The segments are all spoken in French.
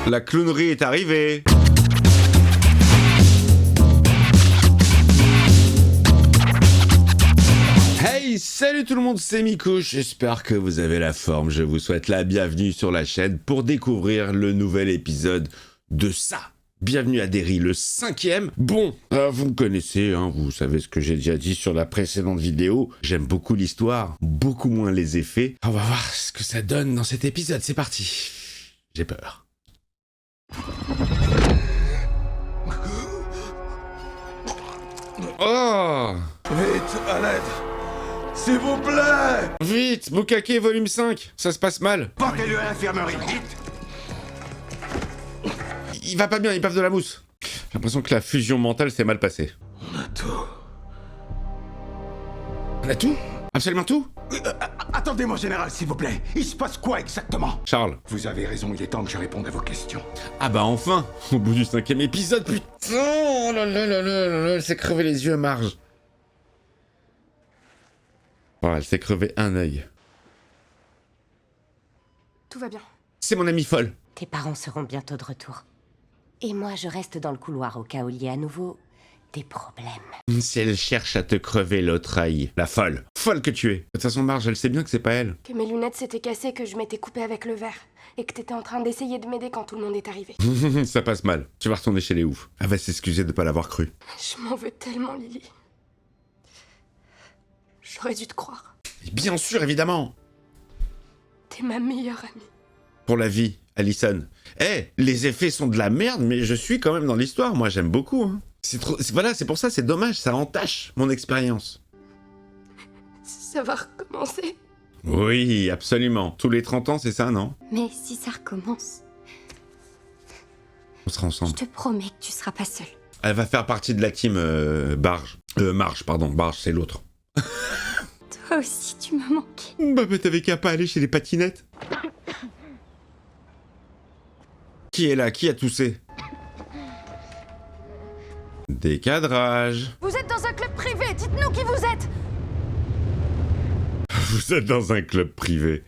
La clownerie est arrivée. Hey, salut tout le monde, c'est Miku, j'espère que vous avez la forme. Je vous souhaite la bienvenue sur la chaîne pour découvrir le nouvel épisode de ça. Bienvenue à Derry, le 5e. Bon, vous me connaissez, hein, vous savez ce que j'ai déjà dit sur la précédente vidéo. J'aime beaucoup l'histoire, beaucoup moins les effets. On va voir ce que ça donne dans cet épisode, c'est parti. J'ai peur. Oh! Vite, à l'aide! S'il vous plaît! Vite, Bukake volume 5, ça se passe mal. Portez-le à l'infirmerie, vite! Il va pas bien, il baffe de la mousse. J'ai l'impression que la fusion mentale s'est mal passée. On a tout. On a tout? Absolument tout? Attendez, mon général, s'il vous plaît. Il se passe quoi exactement? Charles. Vous avez raison, il est temps que je réponde à vos questions. Ah bah enfin, au bout du 5e épisode, putain! Oh là là là là là là, elle s'est crevé les yeux, Marge. Oh, elle s'est crevé un œil. Tout va bien. C'est mon amie folle. Tes parents seront bientôt de retour. Et moi, je reste dans le couloir au cas où il y ait à nouveau des problèmes. Si elle cherche à te crever l'autre œil, la folle. Folle que tu es. De toute façon, Marge, elle sait bien que c'est pas elle. Que mes lunettes s'étaient cassées, que je m'étais coupée avec le verre. Et que t'étais en train d'essayer de m'aider quand tout le monde est arrivé. Ça passe mal. Tu vas retourner chez les oufs. Elle va s'excuser de pas l'avoir cru. Je m'en veux tellement, Lily. J'aurais dû te croire. Et bien sûr, évidemment. T'es ma meilleure amie. Pour la vie, Allison. Les effets sont de la merde, mais je suis quand même dans l'histoire. Moi, j'aime beaucoup. Hein. Voilà, c'est pour ça, c'est dommage. Ça entache mon expérience. Ça va recommencer. Oui, absolument. Tous les 30 ans, c'est ça, non? Mais si ça recommence, On sera ensemble. je te promets que tu seras pas seule. Elle va faire partie de la team Marge, pardon. Marge, c'est l'autre. Toi aussi, tu me manques. Bah, t'avais qu'à pas aller chez les patinettes. Qui est là? Qui a toussé? Décadrage. Vous êtes dans un club privé, dites-nous qui vous êtes. Vous êtes dans un club privé.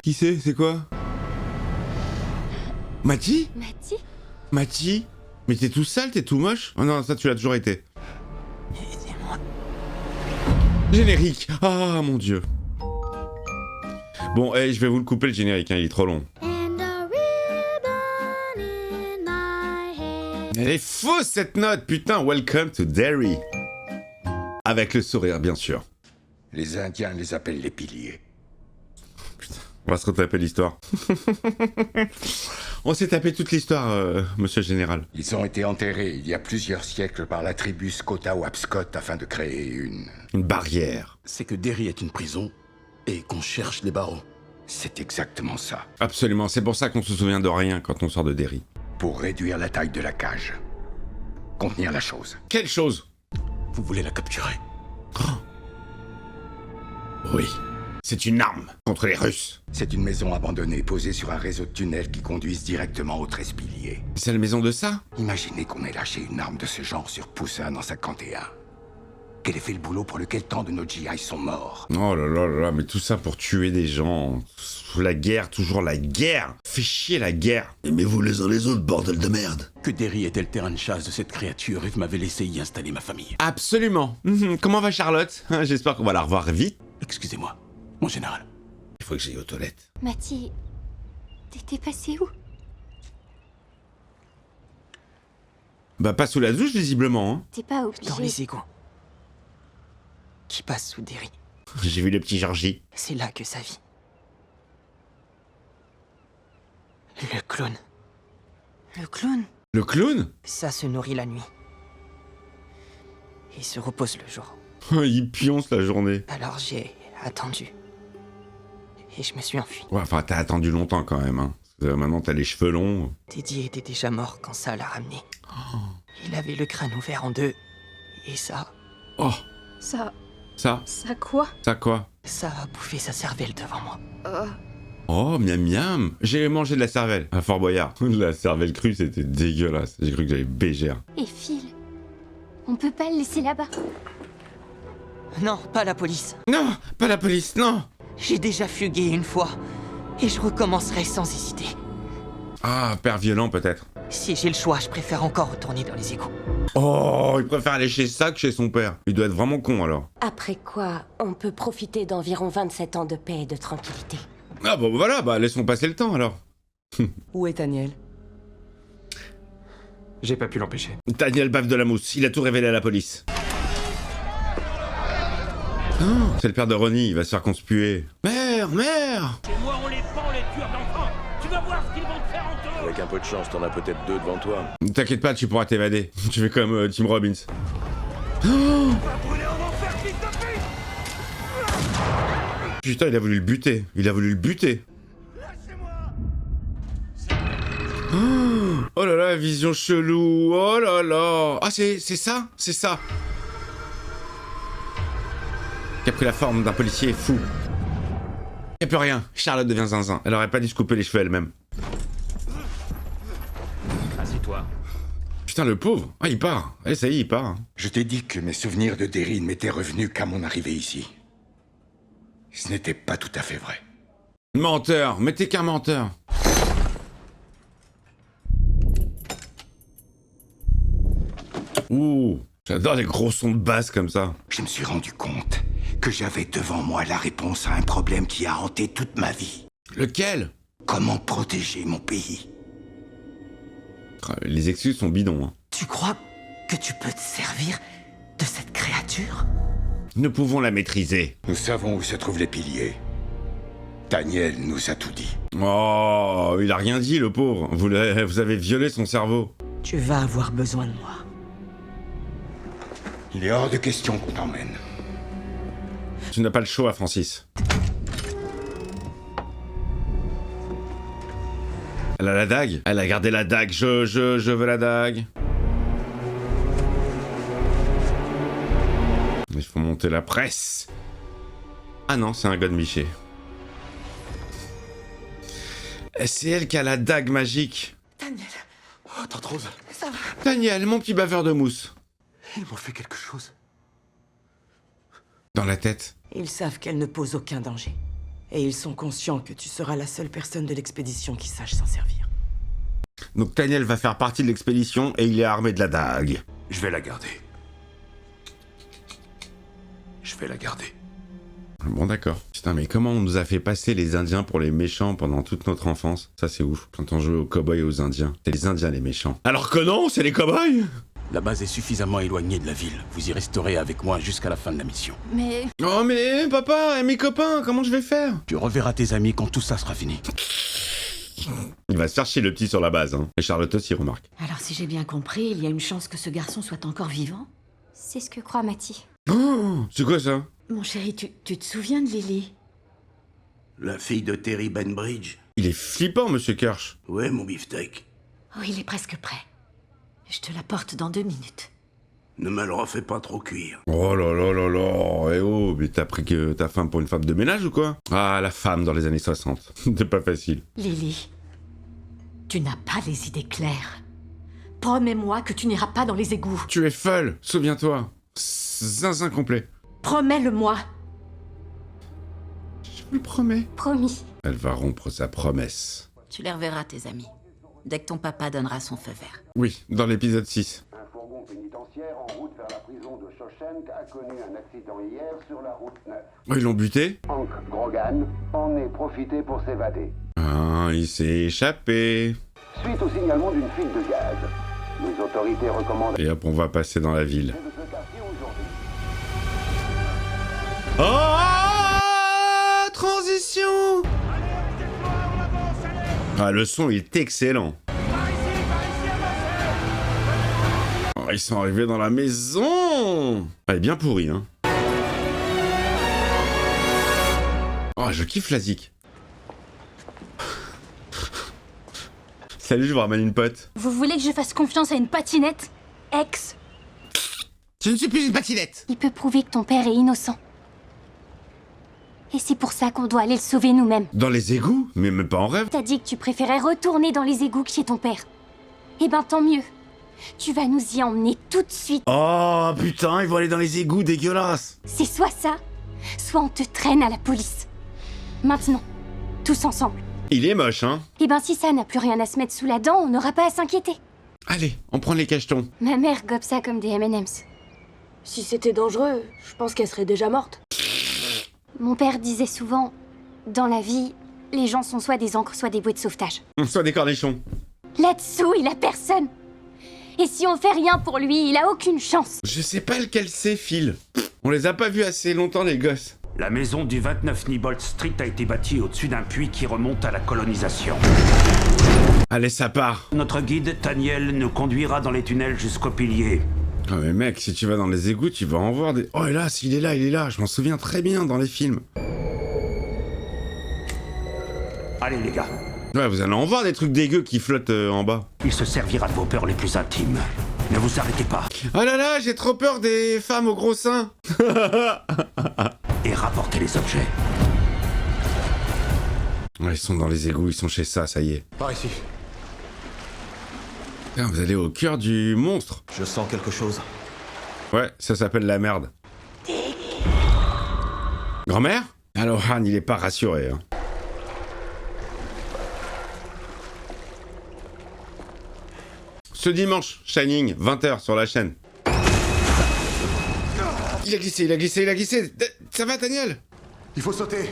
Qui c'est? C'est quoi? Mati? Mati? Mati? Mais t'es tout sale, t'es tout moche? Oh non, ça tu l'as toujours été. Aidez-moi. Générique. Ah mon dieu. Bon, je vais vous le couper le générique, hein, il est trop long. Elle est fausse cette note, putain. Welcome to Derry. Avec le sourire, bien sûr. Les Indiens les appellent les piliers. On va se retaper l'histoire. On s'est tapé toute l'histoire, monsieur le général. Ils ont été enterrés il y a plusieurs siècles par la tribu Skota-Wapskot afin de créer Une barrière. C'est que Derry est une prison et qu'on cherche les barreaux. C'est exactement ça. Absolument, c'est pour ça qu'on se souvient de rien quand on sort de Derry. Pour réduire la taille de la cage. Contenir la chose. Quelle chose? Vous voulez la capturer? Oui. C'est une arme contre les Russes. C'est une maison abandonnée posée sur un réseau de tunnels qui conduisent directement aux 13 piliers. C'est la maison de ça? Imaginez qu'on ait lâché une arme de ce genre sur Poussin en 51. Qu'elle ait fait le boulot pour lequel tant de nos GI sont morts. Oh là là là là, mais tout ça pour tuer des gens. La guerre, toujours la guerre. Fait chier la guerre. Aimez-vous les uns les autres, bordel de merde. Que Derry était le terrain de chasse de cette créature et vous m'avez laissé y installer ma famille. Absolument. Comment va Charlotte? J'espère qu'on va la revoir vite. Excusez-moi, mon général. Il faut que j'aille aux toilettes. Mati, t'étais passé où? Bah pas sous la douche visiblement. Hein. T'es pas obligé. Dans les égouts. Qui passe sous Derry. J'ai vu le petit Georgie. C'est là que ça vit. Le clown. Le clown, Le clown? ça se nourrit la nuit. Et se repose le jour. Il pionce la journée. Alors j'ai attendu. Et je me suis enfui. Ouais, enfin t'as attendu longtemps quand même. Hein. Maintenant t'as les cheveux longs. Teddy était déjà mort quand ça l'a ramené. Il avait le crâne ouvert en deux. Et ça, Oh, Ça ça quoi? Ça quoi? ça a bouffé sa cervelle devant moi. Oh, miam miam. J'ai mangé de la cervelle à Fort Boyard. La cervelle crue, c'était dégueulasse. J'ai cru que j'avais bégère. Et Phil, on peut pas le laisser là-bas. Non, pas la police. Non, pas la police, non. J'ai déjà fugué une fois. et je recommencerai sans hésiter. Ah, père violent peut-être. Si j'ai le choix, je préfère encore retourner dans les égouts. Oh, il préfère aller chez ça que chez son père. Il doit être vraiment con alors. Après quoi, on peut profiter d'environ 27 ans de paix et de tranquillité. Ah bon voilà, bah laissons passer le temps alors. Où est Daniel? J'ai pas pu l'empêcher. Daniel baffe de la mousse, il a tout révélé à la police. Oh, c'est le père de Ronnie, il va se faire conspuer. Mère, mère! Chez moi, on les pend, les tueurs d'enfants. Tu vas voir ce qu'ils vont te faire en tort. Avec un peu de chance, t'en as peut-être 2 devant toi. T'inquiète pas, tu pourras t'évader. Tu fais comme Tim Robbins. Oh, Brûler en enfer, fils de pute. putain, il a voulu le buter. Il a voulu le buter. Oh là là, vision chelou. Oh là là. Ah, c'est ça? C'est ça. Qui a pris la forme d'un policier fou. Y a plus rien. Charlotte devient zinzin. Elle aurait pas dû se couper les cheveux elle-même. Assieds-toi. Putain, le pauvre. Ah, il part. Eh, ça y est, il part. Je t'ai dit que mes souvenirs de Derry ne m'étaient revenus qu'à mon arrivée ici. Ce n'était pas tout à fait vrai. Menteur. Mais t'es qu'un menteur. Ouh. J'adore les gros sons de basse comme ça. Je me suis rendu compte que j'avais devant moi la réponse à un problème qui a hanté toute ma vie. Lequel? Comment protéger mon pays? Les excuses sont bidons. Hein. Tu crois que tu peux te servir de cette créature? Nous pouvons la maîtriser. Nous savons où se trouvent les piliers. Daniel nous a tout dit. Oh, il a rien dit, le pauvre. Vous avez violé son cerveau. Tu vas avoir besoin de moi. Il est hors de question qu'on t'emmène. Tu n'as pas le choix, Francis. Elle a la dague. Elle a gardé la dague. Je veux la dague. Il faut monter la presse. Ah non, c'est un godemiché. C'est elle qui a la dague magique. Daniel, Oh, Tartrose, ça va? Daniel, mon petit baveur de mousse. ils m'ont fait quelque chose. Dans la tête. Ils savent qu'elle ne pose aucun danger. Et ils sont conscients que tu seras la seule personne de l'expédition qui sache s'en servir. Donc Daniel va faire partie de l'expédition et il est armé de la dague. Je vais la garder. Je vais la garder. Bon d'accord. Putain mais comment on nous a fait passer les Indiens pour les méchants pendant toute notre enfance? Ça c'est ouf. Quand on jouait aux cow-boys et aux Indiens. C'est les Indiens les méchants. Alors que non, c'est les cow-boys. La base est suffisamment éloignée de la ville. Vous y resterez avec moi jusqu'à la fin de la mission. Mais Oh mais papa et mes copains, comment je vais faire? Tu reverras tes amis quand tout ça sera fini. Il va se faire chier le petit sur la base, hein. Et Charlotte aussi remarque. Alors si j'ai bien compris, il y a une chance que ce garçon soit encore vivant? c'est ce que croit Matty. Oh, c'est quoi ça? Mon chéri, tu te souviens de Lily? La fille de Terry Benbridge. Il est flippant, monsieur Kirsch. Ouais, mon beefsteak. Oh, il est presque prêt. Je te la porte dans 2 minutes. Ne me le refais pas trop cuire. Oh là là là là. Eh oh, mais t'as pris que ta femme pour une femme de ménage ou quoi? Ah, la femme dans les années 60. C'est pas facile. Lily, tu n'as pas les idées claires. Promets-moi que tu n'iras pas dans les égouts. Tu es folle, souviens-toi. Zinzin complet. Promets-le-moi. Je vous le promets. Promis. Elle va rompre sa promesse. Tu les reverras, tes amis. Dès que ton papa donnera son feu vert. Oui, dans l'épisode 6. Un fourgon pénitentiaire en route vers la prison de Shawshank a connu un accident hier sur la route 9. Oh, ils l'ont buté? Hank Grogan en est profité pour s'évader. Ah, il s'est échappé. Suite au signalement d'une fuite de gaz, les autorités recommandent Et hop, on va passer dans la ville. de ce quartier aujourd'hui. Oh, transition. Ah, le son est excellent. Oh, ils sont arrivés dans la maison. Elle est bien pourrie, hein. Oh, je kiffe la zik. Salut, je vous ramène une pote. Vous voulez que je fasse confiance à une patinette? Ex, Je ne suis plus une patinette. il peut prouver que ton père est innocent. Et c'est pour ça qu'on doit aller le sauver nous-mêmes. Dans les égouts? Mais même pas en rêve. T'as dit que tu préférais retourner dans les égouts que chez ton père. Eh ben tant mieux. Tu vas nous y emmener tout de suite. Oh putain, ils vont aller dans les égouts dégueulasses. C'est soit ça, soit on te traîne à la police. Maintenant, tous ensemble. Il est moche, hein. Eh ben si ça n'a plus rien à se mettre sous la dent, on n'aura pas à s'inquiéter. Allez, on prend les cachetons. Ma mère gobe ça comme des M&M's. Si c'était dangereux, je pense qu'elle serait déjà morte. Mon père disait souvent, dans la vie, les gens sont soit des encres, soit des bouées de sauvetage. Soit des cornichons. Là-dessous, il a personne. Et si on fait rien pour lui, il a aucune chance. Je sais pas lequel c'est, Phil. On les a pas vus assez longtemps, les gosses. La maison du 29 Nibolt Street a été bâtie au-dessus d'un puits qui remonte à la colonisation. Allez, ça part. Notre guide, Taniel, nous conduira dans les tunnels jusqu'au pilier. Oh mais mec, si tu vas dans les égouts, tu vas en voir des... Oh et là, s'il est là, il est là. Je m'en souviens très bien dans les films. Allez les gars. Ouais, vous allez en voir des trucs dégueux qui flottent en bas. Il se servira de vos peurs les plus intimes. Ne vous arrêtez pas. Oh là là, j'ai trop peur des femmes aux gros seins. Et rapportez les objets. Ouais, ils sont dans les égouts, ils sont chez ça y est. Par ici. Putain, vous allez au cœur du monstre. Je sens quelque chose. Ouais, ça s'appelle la merde. Grand-mère? Alors Han, il est pas rassuré, hein. Ce dimanche, Shining, 20h sur la chaîne. Il a glissé, il a glissé, il a glissé. Ça va, Daniel? Il faut sauter.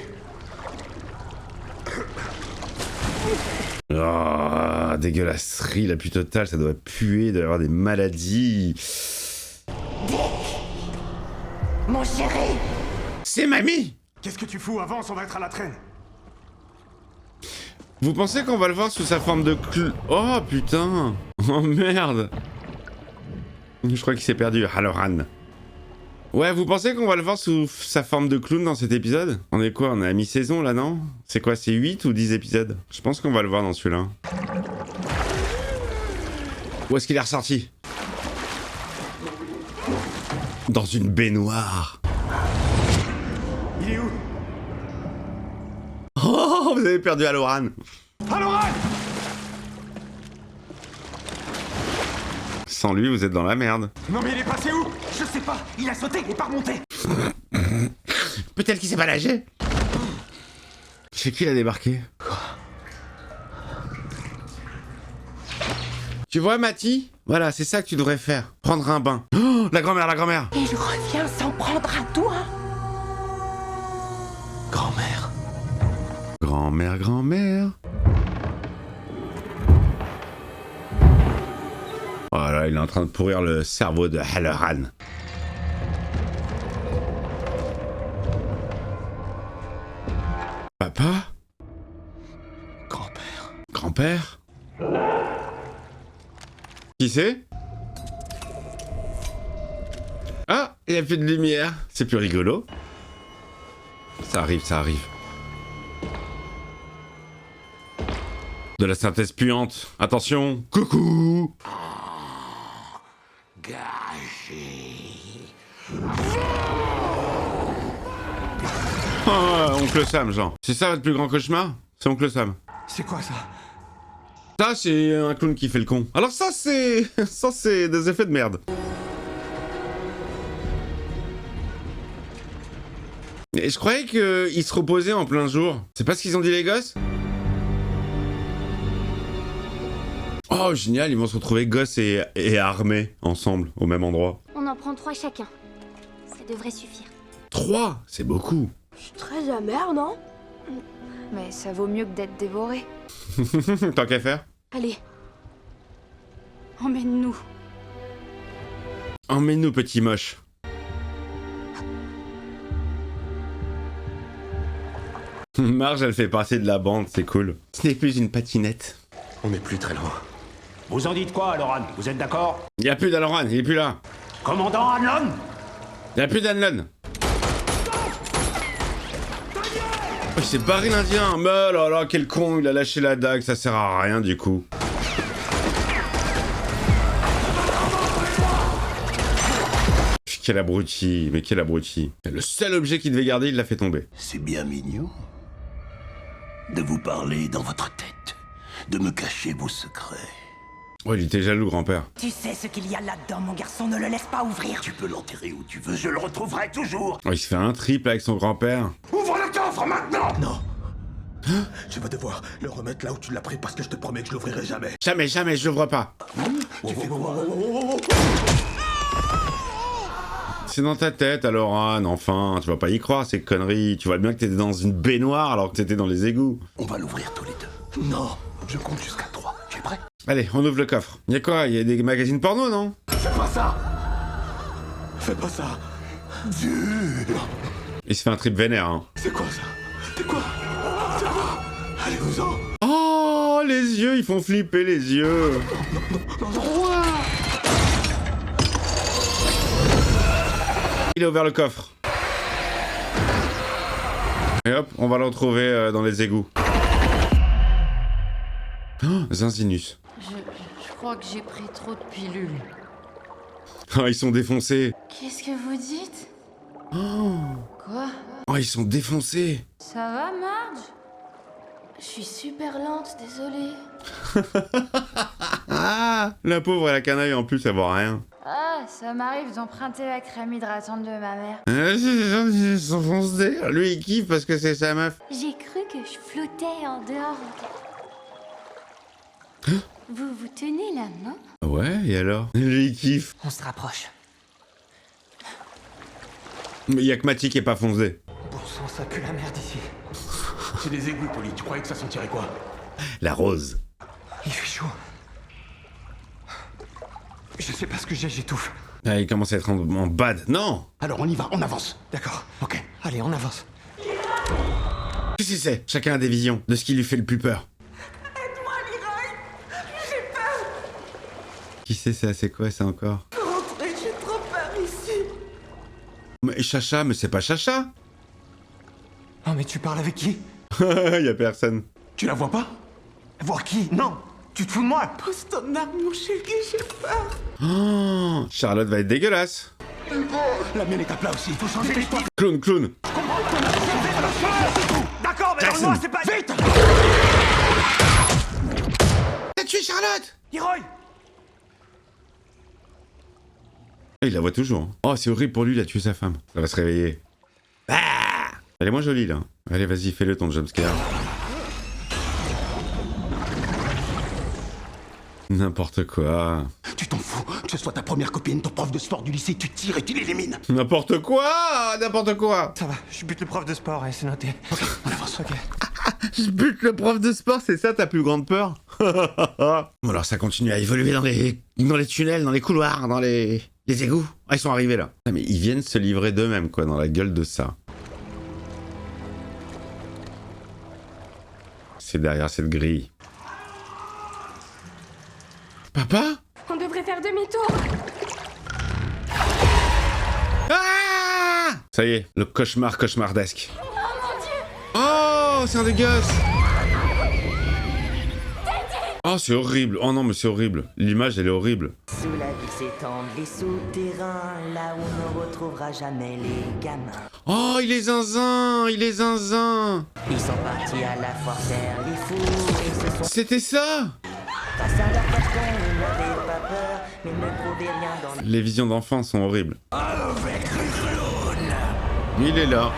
Oh, dégueulasserie la plus totale, ça doit puer, il doit y avoir des maladies. Dick! Mon chéri! C'est mamie! Qu'est-ce que tu fous? Avance, on va être à la traîne. Vous pensez qu'on va le voir sous sa forme de Oh putain! Oh merde! Je crois qu'il s'est perdu, Halloran. Ouais, vous pensez qu'on va le voir sous sa forme de clown dans cet épisode? On est quoi? On est à mi-saison là, non? C'est quoi, c'est 8 ou 10 épisodes? Je pense qu'on va le voir dans celui-là. Où est-ce qu'il est ressorti? Dans une baignoire. Il est où? Oh, vous avez perdu Halloran. Halloran! Sans lui, vous êtes dans la merde. Non mais il est passé où? Je sais pas, il a sauté, il est pas remonté. Peut-être qu'il s'est pas nager. Chez qui il a débarqué? Tu vois, Mati? Voilà, c'est ça que tu devrais faire. Prendre un bain. Oh, la grand-mère, la grand-mère. Il revient s'en prendre à toi. Grand-mère. Grand-mère, grand-mère. Oh là, il est en train de pourrir le cerveau de Halloran. Papa? Grand-père. Grand-père? Qui c'est? Ah, il n'y a plus de lumière. C'est plus rigolo. Ça arrive, ça arrive. De la synthèse puante. Attention. Coucou. Oh, Oncle Sam, genre. C'est ça votre plus grand cauchemar? C'est Oncle Sam. C'est quoi ça? Ça, c'est un clown qui fait le con. Alors ça, c'est... ça, c'est des effets de merde. Et je croyais qu'ils se reposaient en plein jour. C'est pas ce qu'ils ont dit les gosses? Oh, génial, ils vont se retrouver gosses et armés ensemble, au même endroit. On en prend 3 chacun. Ça devrait suffire. 3, c'est beaucoup. C'est très amer, non? Mais ça vaut mieux que d'être dévoré. Tant qu'à faire. Allez. Emmène-nous. Emmène-nous, petit moche. Marge, elle fait partie de la bande, c'est cool. Ce n'est plus une patinette. On n'est plus très loin. Vous en dites quoi, Halloran? Vous êtes d'accord? Il n'y a plus d'Halloran, il est plus là. Commandant Hanlon? Il n'y a plus d'Hanlon. Oh, il s'est barré l'Indien. Mais là là, quel con, il a lâché la dague, ça sert à rien du coup. Quel abruti, mais quel abruti. Le seul objet qu'il devait garder, il l'a fait tomber. C'est bien mignon de vous parler dans votre tête, de me cacher vos secrets. Oh, il était jaloux, grand-père. Tu sais ce qu'il y a là-dedans, mon garçon, ne le laisse pas ouvrir. Tu peux l'enterrer où tu veux, je le retrouverai toujours. Oh, il se fait un triple avec son grand-père. Ouvre le coffre maintenant! Non. Tu vas devoir le remettre là où tu l'as pris parce que je te promets que je l'ouvrirai jamais. Jamais, jamais, je l'ouvre pas. Tu fais quoi? C'est dans ta tête alors, Anne, enfin, tu vas pas y croire ces conneries. Tu vois bien que t'étais dans une baignoire alors que t'étais dans les égouts. On va l'ouvrir tous les deux. Non, je compte jusqu'à 3. Tu es prêt? Allez, on ouvre le coffre. Y'a quoi? Y'a des magazines porno, non? Fais pas ça! Fais pas ça! Dur! Il se fait un trip vénère, hein. C'est quoi ça? C'est quoi? C'est quoi? Allez-vous-en! Oh, les yeux, ils font flipper les yeux. Il a ouvert le coffre. Et hop, on va le retrouver dans les égouts. Oh, Zinzinus. Je crois que j'ai pris trop de pilules. Oh, ils sont défoncés. Qu'est-ce que vous dites? Oh, Quoi? oh, ils sont défoncés. Ça va, Marge? Je suis super lente, désolée. Ah, la pauvre, elle a qu'un œil en plus, elle voit rien. Ah, ça m'arrive d'emprunter la crème hydratante de ma mère. Ils sont foncés. Lui, il kiffe parce que c'est sa meuf. J'ai cru que je flottais en dehors. Vous vous tenez la main? Ouais, et alors? Lui, il kiffe. On se rapproche. Mais y'a que Mati qui est pas foncé. Bon sang, ça pue la merde ici. C'est des égouts, Polly. Tu croyais que ça sentirait quoi? La rose. Il fait chaud. Je sais pas ce que j'étouffe. Ah, il commence à être en bad. Non! Alors on y va, on avance. D'accord, ok. Allez, on avance. Qu'est-ce que c'est? Chacun a des visions de ce qui lui fait le plus peur. Aide-moi, Leroy! J'ai peur! Qui c'est ça? C'est quoi ça encore? Rentrez, j'ai trop peur ici! Mais Chacha, mais c'est pas Chacha! Oh, mais tu parles avec qui? Y'a personne. Tu la vois pas? Voir qui? Non! Tu te fous de moi? Pose ton arme, mon chéri, j'ai peur! Oh, Charlotte va être dégueulasse. La mienne est à plat aussi, il faut changer l'histoire. Clown, clown. D'accord, mais Jackson. moi, c'est pas... Vite! T'as tué Charlotte! Leroy! Il la voit toujours. Oh, c'est horrible pour lui, il a tué sa femme. Ça va se réveiller. Ah, elle est moins jolie, là. Allez, vas-y, fais-le ton jumpscare. N'importe quoi. Tu t'en fous, que ce soit ta première copine, ton prof de sport du lycée, tu tires et tu l'élimines. N'importe quoi! N'importe quoi! Ça va, je bute le prof de sport et c'est noté. Ok, on avance. Ok. Je bute le prof de sport, c'est ça ta plus grande peur? Bon, alors ça continue à évoluer dans les tunnels, dans les couloirs, dans les égouts. Ah, ils sont arrivés là. Ah, mais ils viennent se livrer d'eux-mêmes, quoi, dans la gueule de ça. C'est derrière cette grille. Papa? On devrait faire demi-tour. Ah! Ça y est, le cauchemar cauchemardesque. Oh, c'est un des gosses. Oh, c'est horrible. Oh non, mais c'est horrible. L'image, elle est horrible. Sous la vie s'étendent les souterrains, là où on ne retrouvera jamais les gamins. Oh, il est zinzin, il est zinzin. Ils sont partis à la fois faire les fous et se sont... C'était ça? Face à leur carton, ils n'avaient pas peur, mais ne trouvaient rien dans... Les visions d'enfants sont horribles. Avec le clown. Il est là.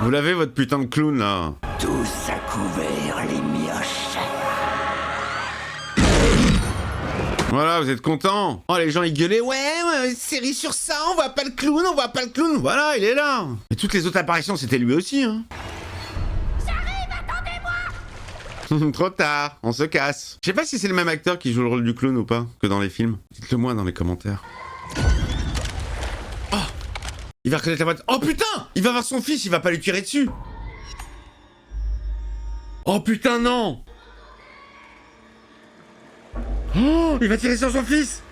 Vous l'avez, votre putain de clown, là. Tous à couvert, les mioches. Voilà, vous êtes contents? Oh, les gens, ils gueulaient. Ouais, série sur ça, on voit pas le clown, on voit pas le clown. Voilà, il est là. Et toutes les autres apparitions, c'était lui aussi, hein. Trop tard, on se casse. Je sais pas si c'est le même acteur qui joue le rôle du clown ou pas, que dans les films. Dites-le moi dans les commentaires. Oh, il va reconnaître la boîte. Oh putain, il va voir son fils, il va pas lui tirer dessus. Oh putain, non. Oh, il va tirer sur son fils.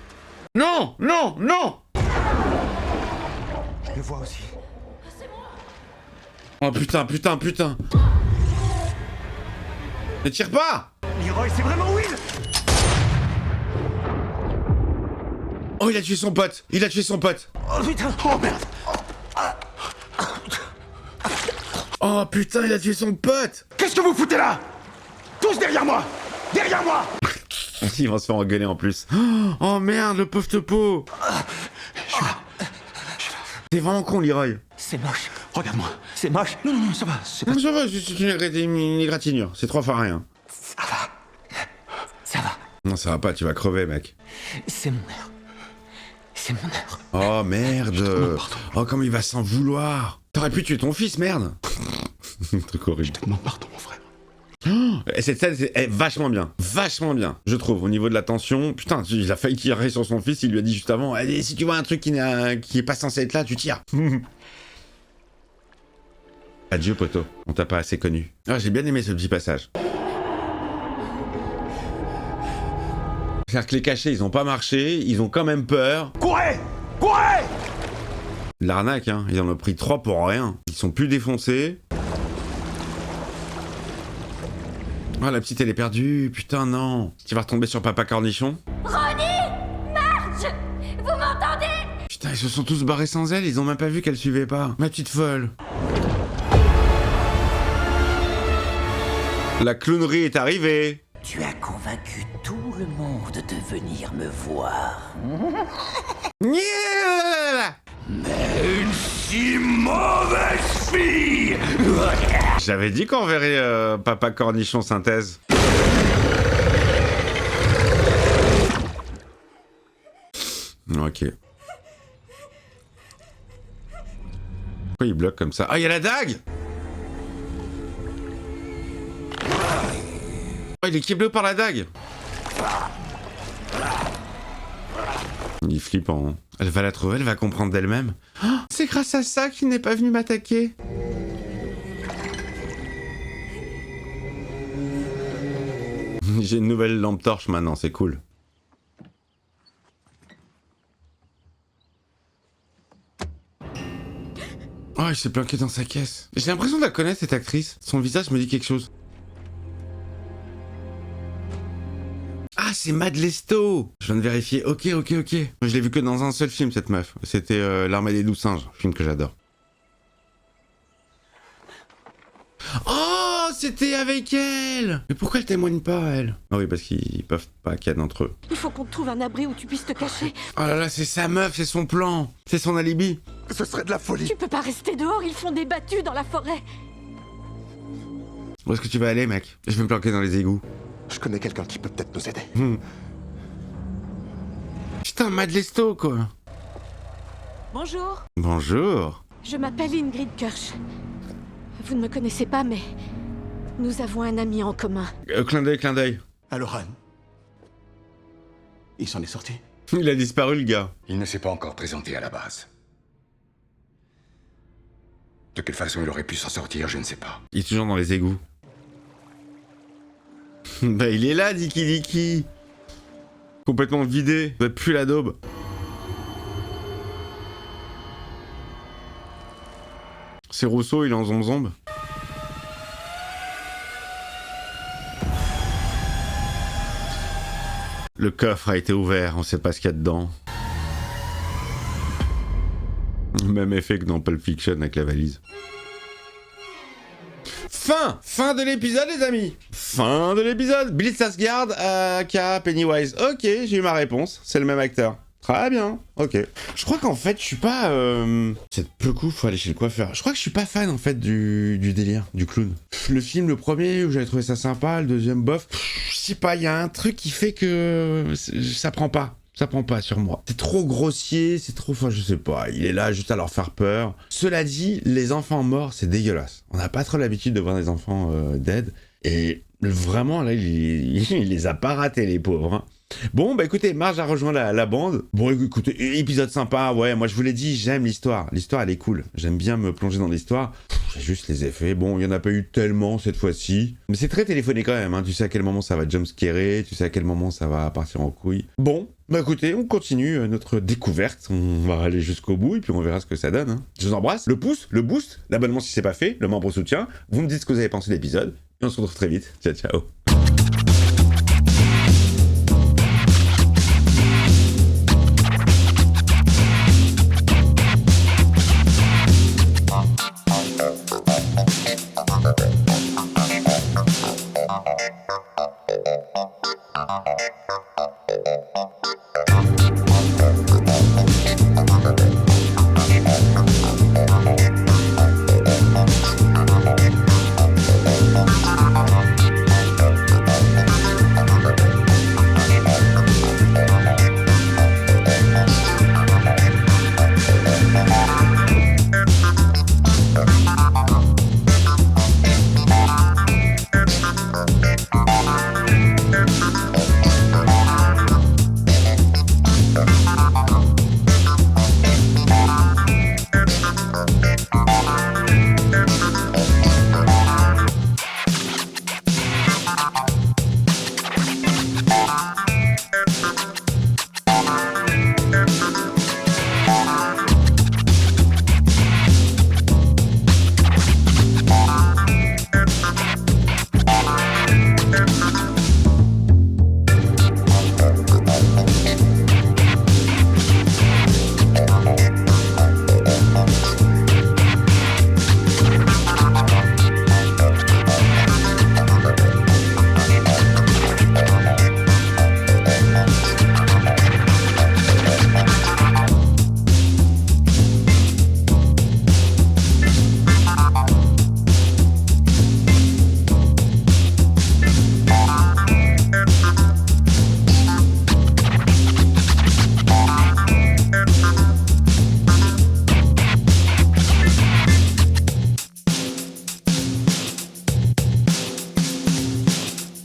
Non, non, non. Je le vois aussi. Oh putain, putain, putain. Ne tire pas! Leroy, c'est vraiment Will! Oh, il a tué son pote! Il a tué son pote! Oh putain! Oh merde! Oh putain, il a tué son pote! Qu'est-ce que vous foutez là? Tous derrière moi! Derrière moi! Ils vont se faire engueuler en plus. Oh merde, le pauvre topo! T'es vraiment con, Leroy. C'est moche. Regarde-moi, c'est moche. Non, non, non, ça va. C'est pas... Non, ça va, c'est une égratignure. C'est 3 fois rien. Ça va. Ça va. Non, ça va pas, tu vas crever, mec. C'est mon heure. C'est mon heure. Oh, merde. Oh, comme il va s'en vouloir. T'aurais pu tuer ton fils, merde. Truc horrible. Je te demande pardon, mon frère. Oh, cette scène est vachement bien, je trouve, au niveau de la tension. Putain, il a failli tirer sur son fils, il lui a dit juste avant, allez, si tu vois un truc qui est pas censé être là, tu tires. Adieu, poteau, on t'a pas assez connu. Ah, j'ai bien aimé ce petit passage. C'est-à-dire que les cachets, ils ont pas marché, ils ont quand même peur. Courez! Courez! L'arnaque, hein, ils en ont pris 3 pour rien. Ils sont plus défoncés. Oh, la petite, elle est perdue. Putain, non. Tu vas retomber sur Papa Cornichon. Ronnie! Marge! Vous m'entendez? Putain, ils se sont tous barrés sans elle. Ils ont même pas vu qu'elle suivait pas. Ma petite folle. La clownerie est arrivée. Tu as convaincu tout le monde de venir me voir. Mais une si mauvaise fille! J'avais dit qu'on verrait Papa Cornichon synthèse. Ok. Pourquoi il bloque comme ça? Ah, il y a la dague! Oh, il est câblé par la dague! Il est flippant. Hein. Elle va la trouver, elle va comprendre d'elle-même. Oh, c'est grâce à ça qu'il n'est pas venu m'attaquer. J'ai une nouvelle lampe torche maintenant, c'est cool. Oh, il s'est planqué dans sa caisse. J'ai l'impression de la connaître, cette actrice. Son visage me dit quelque chose. Ah, c'est Mad Lesto. Je viens de vérifier. Ok. Je l'ai vu que dans un seul film, cette meuf. C'était L'Armée des 12 singes, film que j'adore. Oh, c'était avec elle. Mais pourquoi elle témoigne pas, elle? Ah oui, parce qu'ils peuvent pas ken entre eux. Il faut qu'on te trouve un abri où tu puisses te cacher. Oh là là, c'est sa meuf, c'est son plan. C'est son alibi. Ce serait de la folie. Tu peux pas rester dehors, ils font des battues dans la forêt. Où est-ce que tu vas aller, mec? Je vais me planquer dans les égouts. Je connais quelqu'un qui peut peut-être nous aider. Putain, Mad Lesto, quoi. Bonjour. Bonjour. Je m'appelle Ingrid Kirsch. Vous ne me connaissez pas, mais nous avons un ami en commun. Clin d'œil. Alors, Anne, il s'en est sorti? Il a disparu, le gars. Il ne s'est pas encore présenté à la base. De quelle façon il aurait pu s'en sortir, je ne sais pas. Il est toujours dans les égouts. Bah, il est là, Diki. Complètement vidé. Bah, plus la daube. C'est Rousseau, il est en zombe. Le coffre a été ouvert, on sait pas ce qu'il y a dedans. Même effet que dans Pulp Fiction avec la valise. Fin de l'épisode, les amis. Fin de l'épisode. Bill Skarsgård aka Pennywise. Ok, j'ai eu ma réponse. C'est le même acteur. Très bien. Ok. Je crois qu'en fait, je suis pas... C'est peu cool, faut aller chez le coiffeur. Je crois que je suis pas fan, en fait, du délire, du clown. Le film, le premier, où j'avais trouvé ça sympa, le deuxième, bof. Je sais pas, il y a un truc qui fait que... ça prend pas. Ça prend pas sur moi. C'est trop grossier, c'est trop... Enfin, je sais pas. Il est là juste à leur faire peur. Cela dit, les enfants morts, c'est dégueulasse. On n'a pas trop l'habitude de voir des enfants dead. Et vraiment, là, il les a pas ratés, les pauvres. Hein. Bon, bah écoutez, Marge a rejoint la bande. Bon, écoutez, épisode sympa. Ouais, moi, je vous l'ai dit, j'aime l'histoire. L'histoire, elle est cool. J'aime bien me plonger dans l'histoire. J'ai juste les effets. Bon, il y en a pas eu tellement cette fois-ci. Mais c'est très téléphoné quand même. Hein. Tu sais à quel moment ça va jumpscarer. Tu sais à quel moment ça va partir en couille. Bon, bah écoutez, on continue notre découverte. On va aller jusqu'au bout et puis on verra ce que ça donne. Hein. Je vous embrasse. Le pouce, le boost, l'abonnement si c'est pas fait, le membre soutien. Vous me dites ce que vous avez pensé de l'épisode. Et on se retrouve très vite. Ciao, ciao.